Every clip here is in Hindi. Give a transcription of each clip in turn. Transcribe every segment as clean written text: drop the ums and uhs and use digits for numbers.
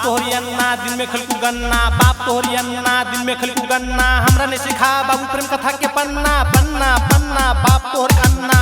तोहरी अन्ना दिन में खलकू गन्ना, बाप तोहरी अन्ना दिन में खलकू गन्ना। हमरा ने सिखा बाबू प्रेम कथा के पन्ना पन्ना पन्ना, बाप तोहर अन्ना।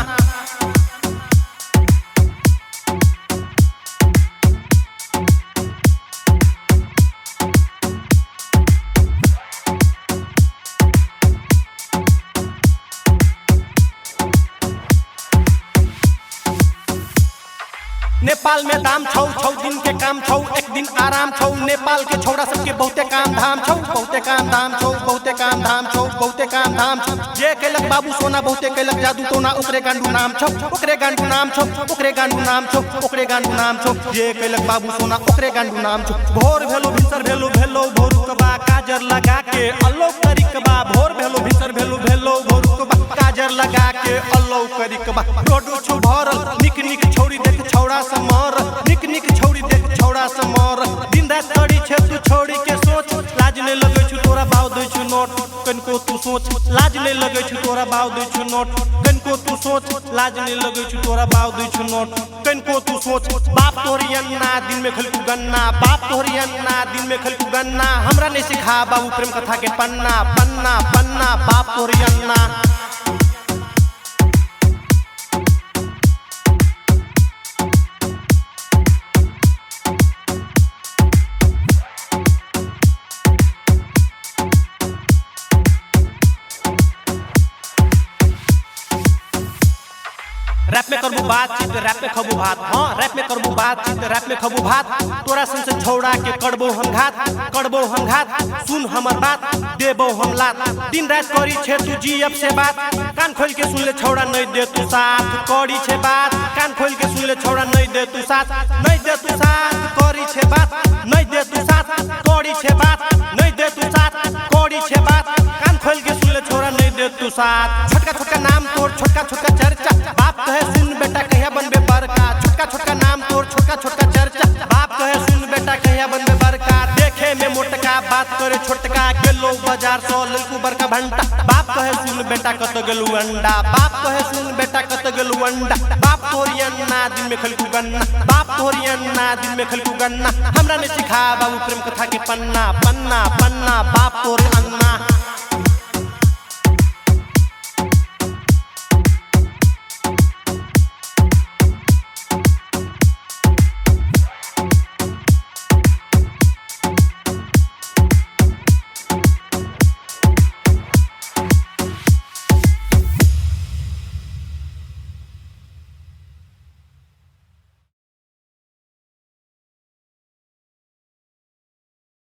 नेपाल में दाम छौ, छौ दिन के काम छौ, एक दिन आराम छौ। नेपाल के छौड़ा सबके बहुते काम धाम छौ, बहुते काम धाम छौ, बहुते काम धाम छौ, बहुते काम धाम छौ। जे कैलक बाबू सोना बहुते कैलक जादू टोना, ओकरे गांडू नाम छौ, ओकरे गांडू नाम छौ, ओकरे गांडू नाम छौ, ओकरे गांडू नाम छौ। जे कैलक बाबू सोना ओकरे गांडू नाम छौ। भोर भेलो भिसर भेलो भेलो भोरुकबा, काजर लगा के अल्लो करिकबा। भोर भेलो भिसर भेलो भेलो भोरुकबा, काजर लगा के अल्लो करिकबा। रोडो छु भरल निक निक छौड़ी देख छौड़ा समर, निक निक छौड़ी देख छौड़ा समर। दिन रात तड़ी छे तू छौड़ी के सोच, लाज नहीं लगे छु तोरा भाव दे छु नोट। कनको तू सोच लाज नहीं लगे छु तोरा भाव दे छु नोट। कनको तू सोच लाज नहीं लगे छु तोरा भाव दे छु नोट। कनको तू सोच बाप तोहरी अन्ना दिन में खलकू गन्ना, बाप तोहरी अन्ना दिन में खलकू गन्ना। हमरा ने सिखा बाबू प्रेम कथा के पन्ना पन्ना पन्ना, बाप तोहरी अन्ना। रैप में करबू बातचीत रैप में खबू भात, हाँ रैप में करबू बातचीत रैप में खबू भात। तोरा सन से छौड़ा के करबो हम घात, करबो हम घात। सुन हमर बात देबो हम लात, दिन रात करी छे तू जीएफ से बात। कान खोल के सुन ले छौड़ा नहीं दे तू साथ, करी छे बात। कान खोल के सुन ले छौड़ा नहीं दे तू साथ, नहीं दे तू साथ। करी छे बात नहीं दे तू साथ, करी छे बात नहीं दे तू साथ, करी छे बात। कान खोल के सुन ले छौड़ा नहीं दे तू साथ। छोटका छोटका नाम तोर छोटका छोटका चर्चा, बाप कहे सुन बेटा कहिया बनबे बड़का। छोटका छोटका नाम तोर छोटका छोटका चर्चा, बाप कहे सुन बेटा कहिया बनबे बड़का। देखे में मोटका बात करे छोटका, गेलो बाजार सो ललकू बड़का भंटा। बाप कहे सुन बेटा कत गेलू अंडा, बाप कहे सुन बेटा कत गेलू अंडा। बाप तोहरी अन्ना दिन में खलकू गन्ना, बाप तोहरी अन्ना दिन में खलकू गन्ना। हमरा ने सिखा बाबू प्रेम कथा के पन्ना पन्ना पन्ना, बाप तोहर अन्ना।